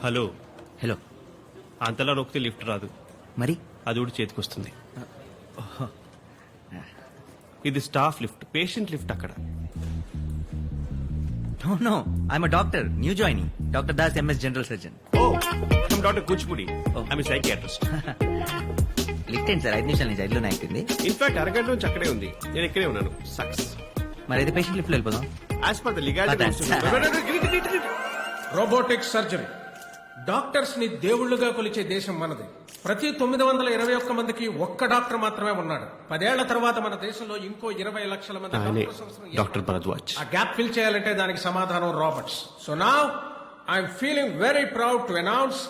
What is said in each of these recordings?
Hello. Hello. అంతలా నొక్కితే lift రాదు, మరి అది కూడా చేతికొస్తుంది. ఇది స్టాఫ్ లిఫ్ట్, పేషెంట్ లిఫ్ట్ అక్కడ. No no, I'm doctor, new joining. Doctor Das, MS general surgeon. Oh, I'm doctor Kuchipudi. I'm psychiatrist. Lift ఏంటి సార్, 5 నిమిషాల నుంచి 5లోనే అవుతుంది. ఇన్ఫాక్ట్ అరగంట నుంచి అక్కడే ఉంది, నేను ఇక్కడే ఉన్నాను. సక్స్. మరి అయితే పేషెంట్ లిఫ్ట్ వెళ్ళిపోదాం. As per the legality. Robotic surgery. Doctors ని దేవుళ్లుగా కొలిచే దేశం మనది. ప్రతి 921 మందికి ఒక్క డాక్టర్ మాత్రమే ఉన్నాడు. 10 ఏళ్ల తర్వాత మన దేశంలో ఇంకో 20 లక్షల మంది డాక్టర్స్ అవసరం. డాక్టర్ భరద్వాజ్. ఆ గ్యాప్ ఫిల్ చేయాలంటే దానికి సమాధానం Roberts. So now I'm feeling very proud to announce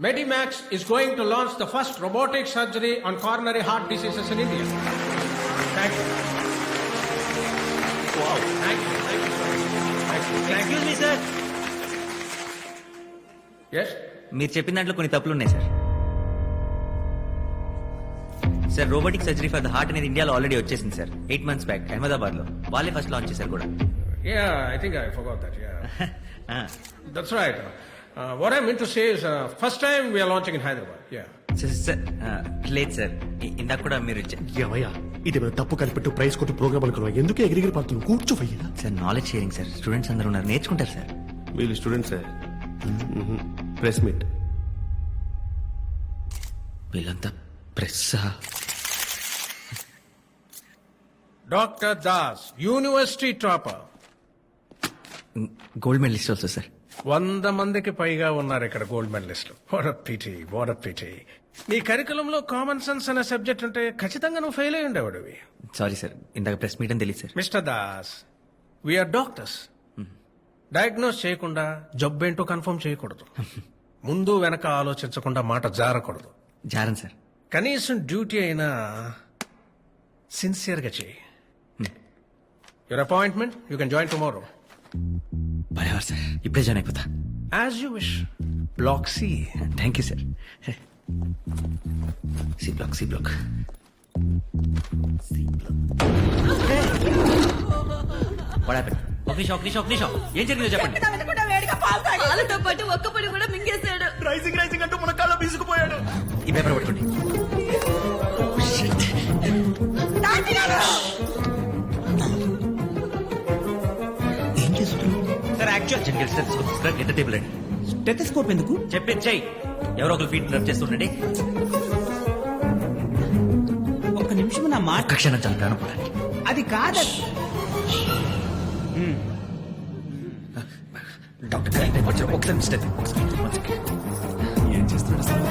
Medimax is going to launch the first robotic surgery on coronary heart diseases in India. Thank you. Wow. Thank you. Thank you. Thank you. Excuse me, sir. Yes? మీరు చెప్పిన దాంట్లో కొన్ని తప్పులు ఉన్నాయి sir. Sir, robotic surgery for the heart అనేది ఇండియాలో already వచ్చేసింది sir. 8 months back Ahmedabad లో వాళ్ళే ఫస్ట్ లాంచ్ చేశారు కూడా. Yeah, I think I forgot that. Yeah. That's right. What I meant to say is, first time we are launching in Hyderabad. Yeah. Sir, లేదు sir, ఇందాక కూడా మీరు ఏమయ్యా, ఇది మన తప్పు కనిపెట్టు ప్రైస్ కొట్టు ప్రోగ్రామ్ అనుకున్నావా? ఎందుకు ఎగిరిగిరి పడుతున్నావు? కూర్చోవయ్యా. Sir, knowledge sharing sir. Students అందరూ ఉన్నారు, నేర్చుకుంటారు సార్. వీళ్ళు స్టూడెంట్స్. Press meet. వీళ్ళంతా press. Dr. Das, university topper. Gold medalist also sir. 100 మందికి పైగా ఉన్నారు ఇక్కడ గోల్డ్ మెడలిస్టులు. What a pity. నీ కరికులంలో కామన్ సెన్స్ అనే సబ్జెక్ట్ ఉంటే ఖచ్చితంగా నువ్వు ఫెయిల్ అయ్యి ఉండేవాడివి. సారీ సార్, ఇందాక ప్రెస్ మీట్ అని తెలియదు sir. Mister Das, we are doctors. Diagnose చేయకుండా జబ్బేంటో కన్ఫర్మ్ చేయకూడదు. ముందు వెనక ఆలోచించకుండా మాట జారకూడదు. జారన్ సార్. కనీసం డ్యూటీ అయినా సిన్సియర్గా చేయి. Your appointment, you can join tomorrow. బరాబర్ సార్, ఇప్పుడే జాయిన్ అయిపోతా. As you wish. Block C. Thank you sir. C block, C block. ఒక నిమిషం, ఏం జరిగిందో చెప్పండి. పాలతో పాటు ఒక్క పొడి కూడా మింగేశాడు. రైసింగ్ అంటూ మన కాళ్ళ బీసుకుపోయాడు. ఈ పేపర్ పట్టుకోండి. ఏం చేస్తున్నావు సార్? యాక్చువల్ జనరల్ సార్, ఎంత టేబుల్ అండి. స్టెథోస్కోప్ ఎందుకు? చెప్పేది చెయ్యి. ఎవరో ఒకరు ఫీట్ రబ్ చేస్తుండండి. ఒక్క నిమిషం నా మాట. ఒక్క క్షణం చాలా ప్రాణం పోవడానికి. అది కాదు. డాక్టర్ గారు వచ్చారు. ఒకసారి మిస్టర్ ఏం చేస్తున్నాడు అసలు?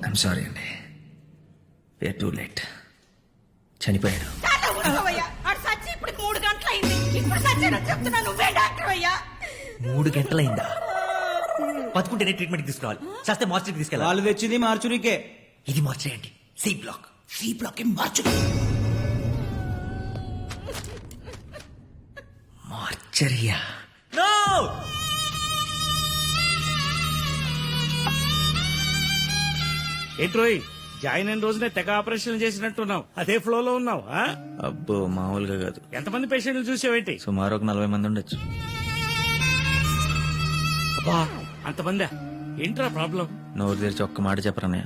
ఐఎమ్ సారీ అండి, వేర్ టూ లేట్. చనిపోయాడు. 3 గంటలైంది. ఇప్పుడు సచ్చానని చెప్తున్నా, నువ్వే డాక్టర్ అయ్యా. 3 గంటలైందా? బతుకుంటేనే ట్రీట్మెంట్ తీసుకోవాలి, చేస్తే మార్చరీకి తీసుకెళ్ళాలి. వాళ్ళు తెచ్చింది మార్చురీకే. ఇది మార్చరీ అండి, సి బ్లాక్. సి బ్లాక్ ఏ మార్చరీ. మార్చరియా? నో! ఏంట్రోయ్, జాయిన్ అయిన రోజునే తెగ ఆపరేషన్ చేసినట్టున్నావు. అదే ఫ్లోలో ఉన్నావు. అబ్బో, మామూలుగా కాదు. ఎంతమంది పేషెంట్లు చూసావేంటి? సుమారు ఒక 40 మంది ఉండొచ్చు. అబ్బా, అంతమందా? ఏంట్రా ప్రాబ్లం? నోరు తెరిచి ఒక్క మాట చెప్పరన్నయ్య,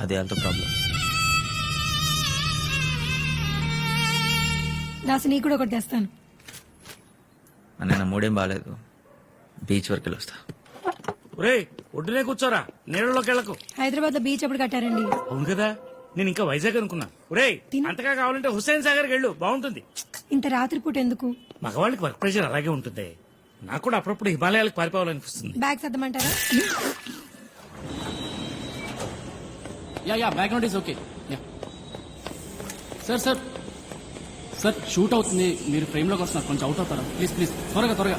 అదే వాళ్ళతో ప్రాబ్లం. దాసి నీ కూడా ఒకటి తెస్తాను. అన్నయ్య, నా మూడేం బాగాలేదు, బీచ్ వరకు వెళ్ళి వస్తా. ఒరేయ్, ఒడ్డునే కూర్చోరా, నీళ్ళలోకి వెళ్ళకు. హైదరాబాద్ లో బీచ్ ఎప్పుడు కట్టారండి? అవును కదా, నేను ఇంకా వైజాగ్ అనుకున్నా. ఒరేయ్, అంతగా కావాలంటే హుస్సేన్ సాగర్ వెళ్ళు, బాగుంటుంది. ఇంత రాత్రిపూట ఎందుకు? మగవాళ్ళకి వర్క్ ప్రెషర్ అలాగే ఉంటుంది. నాకు కూడా అప్పుడప్పుడు హిమాలయాలకు పారిపోవాలనిపిస్తుంది. బ్యాగ్ సర్దమంటారా? Yeah background is okay. Sir shoot అవుతుంది, మీరు ఫ్రేమ్ లోకి వస్తున్నారు, కొంచెం అవుట్ అవుతారా ప్లీజ్ త్వరగా.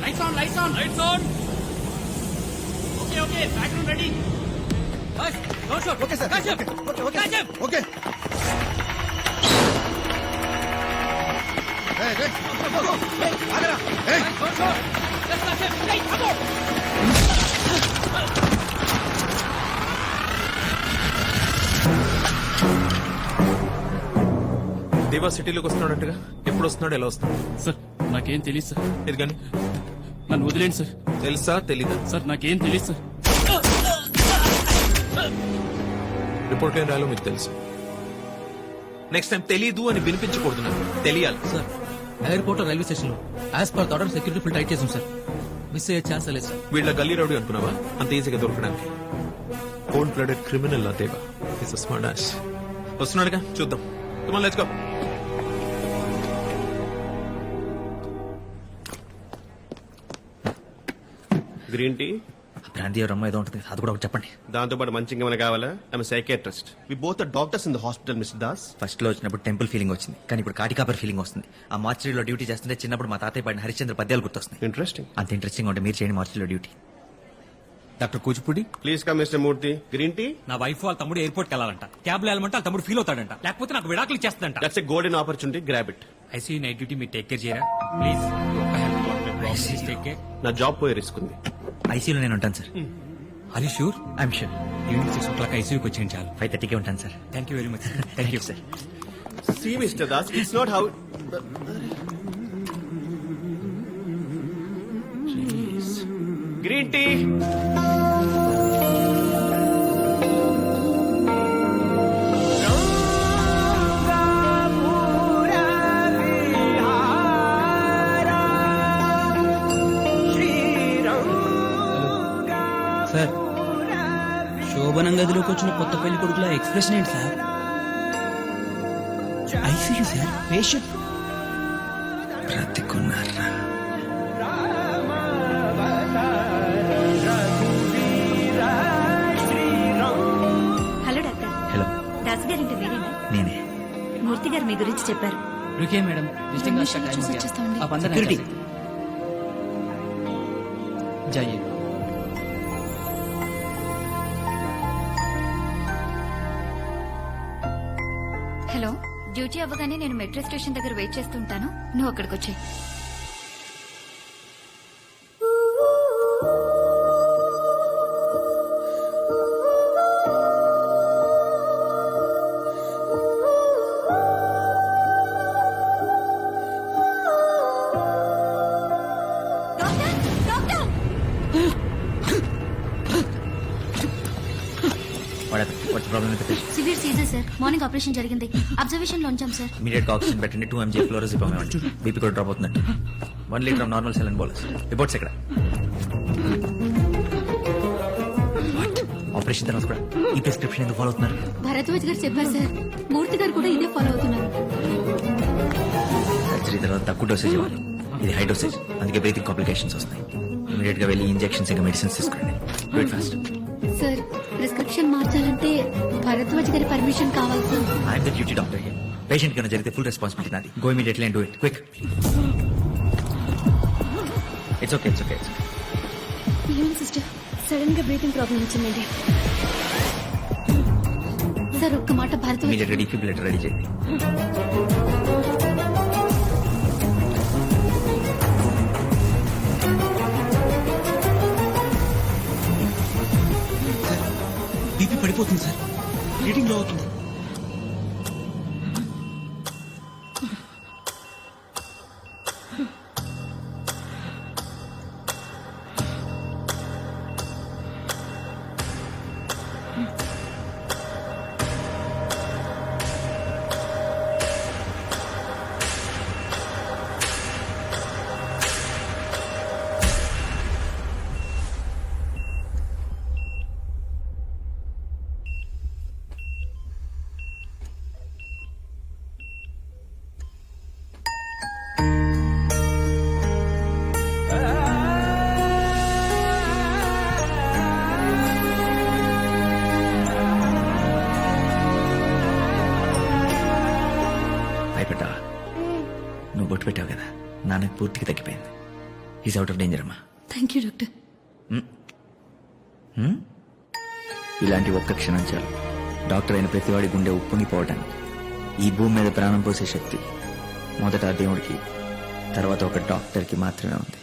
Lights on. Okay background ready. Okay sir. Okay. దేవా సిటీలోకి వస్తున్నాడంటగా ఎప్పుడు వస్తున్నాడు ఎలా వస్తున్నాడు సార్ నాకేం తెలియదు సార్ ఇది కానీ నన్ను వదిలేండి సార్ తెలుసా తెలీదా సార్ నాకేం తెలియదు సార్ రిపోర్ట్ ఏం రాయాలో మీకు తెలుసు నెక్స్ట్ టైం తెలీదు అని వినిపించకూడదు నాకు తెలియాలి సార్ ఎయిర్పోర్ట్ రైల్వే స్టేషన్ లో as per order security full tight చేసాం సార్ మిస్ అయ్యే ఛాన్స్ లేదు సార్. వీళ్ళ గల్లీ రౌడీ అనుకున్నావా అంత ఈజీగా దొరకడానికి cold blooded criminal Deva is smart యాష్ వస్తున్నాడుగా చూద్దాం come on let's go green tea బ్రాంతి రమ్మ ఏదో ఉంటుంది అది కూడా ఒకటి చెప్పండి. దాంతో పాటు మంచి ఇంకేమైనా కావాలా? I'm psychiatrist. We both are doctors in the hospital mister Das. First లో వచ్చినప్పుడు టెంపుల్ ఫీలింగ్ వచ్చింది, కానీ ఇప్పుడు కాటికాపర్ ఫీలింగ్ వస్తుంది. ఆ మార్చిలో డ్యూటీ చేస్తుంటే చిన్నప్పుడు మా తాతయ్య పాడిన హరిశ్చంద్ర పద్యాలు గుర్తొస్తున్నాయి. ఇంట్రెస్టింగ్. అంత ఇంట్రెస్టింగ్ ఉంటే మీరు చేయండి మార్చిలో duty. Doctor Kuchipudi please come mister Murthy. Green tea. నా వైఫ్ వాళ్ళ తమ్ముడు ఎయిర్పోర్ట్ వెళ్ళాలంట, క్యాబ్ లో వెళ్ళమంటే వాళ్ళ తమ్ముడు ఫీల్ అవుతాడంట, లేకపోతే నాకు విడాకులు చేస్తాడంట. That's a golden opportunity. Grab it. ICU night duty మీరు టేక్ కేర్ చేయరా ప్లీజ్. Take care. నా జాబ్ పోయే రిస్క్ ఉంది. ఐసీయూలో నేను ఉంటాను sir. Are you sure? I'm sure. Evening 6 o'clock ఐసీయూకి వచ్చేయండి చాలు. 5:30కే ఉంటాను sir. Thank you very much. Thank you sir. See, Mr. Das, it's not how. Jeez. Green tea. Sir శోభనం గదిలోకి వచ్చిన కొత్త పెళ్లి కొడుకుల ఎక్స్ప్రెషన్ ఏంటి సార్? ఐసీయూ సార్, పేషెంట్ బ్రతికున్నారా? Hello doctor. హలో, దాస్ గారి ఇంటి మీరేనా? నేనే. మూర్తి గారు మీ గురించి చెప్పారు. रुकिए मैडम, विजिटिंग लास्ट का टाइम हो गया, आप अंदर नहीं जा सकते. जाइए. హలో, డ్యూటీ అవ్వగానే నేను మెట్రో స్టేషన్ దగ్గర వెయిట్ చేస్తుంటాను, నువ్వు అక్కడికి వచ్చాయి. Severe seizure sir, morning operation జరిగింది, అబ్జర్వేషన్ లో ఉంచాం సార్. ఇమీడియట్ గా ఆక్సిజన్ పెట్టండి. 2 mg ఫ్లోరోజిపమ్ ఇవ్వండి. బీపీ కూడా డ్రాప్ అవుతుందండి. 1 litre of normal saline bolus. Reports ఎక్కడ? ఆపరేషన్ తర్వాత కూడా ఈ ప్రిస్క్రిప్షన్ ఎందుకు ఫాలో అవుతున్నారు? భరద్వాజ్ గారు చెప్పారు సార్, మూర్తి గారు కూడా ఇదే ఫాలో అవుతున్నారు. సర్జరీ తర్వాత తక్కువ డోసేజ్ ఇవ్వాలి, ఇది హై డోసేజ్, అందుకే బ్రీతింగ్ కాంప్లికేషన్స్ వస్తాయి. ఇమీడియట్ గా వెళ్ళి ఇంజెక్షన్స్ ఇంకా మెడిసిన్స్ తీసుకోండి. Do it fast. Sir, prescription మార్చాలంటే భరద్వాజ్ గారి పర్మిషన్ కావాలి sir. I'm the duty doctor here. Patient కన్నా జరిగితే ఫుల్ రెస్పాన్సిబిలిటీ నాది. Go immediately and do it quick. It's okay, it's okay. ఏం సిస్టర్, సడన్ గా బ్రీతింగ్ ప్రాబ్లం వచ్చిందండి సార్. ఒక్క మాట, భరద్వాజ్ ఇమీడియట్ గా డిఫిబ్రిలేటర్ రెడీ చేయండి. బీపీ పడిపోతుంది సార్, బ్లీడింగ్ లో అవుతుంది. భయపడ్డావా? నువ్వు బొట్టు పెట్టావు కదా, నాన్నకు పూర్తిగా తగ్గిపోయింది. ఈజ్ అవుట్ ఆఫ్ డేంజర్ అమ్మా. Thank you doctor. ఇలాంటి ఒక్క క్షణం చాలు డాక్టర్ అయిన ప్రతివాడి గుండె ఉప్పొంగిపోవటానికి. ఈ భూమి మీద ప్రాణం పోసే శక్తి మొదట ఆ దేవుడికి, తర్వాత ఒక డాక్టర్కి మాత్రమే ఉంది.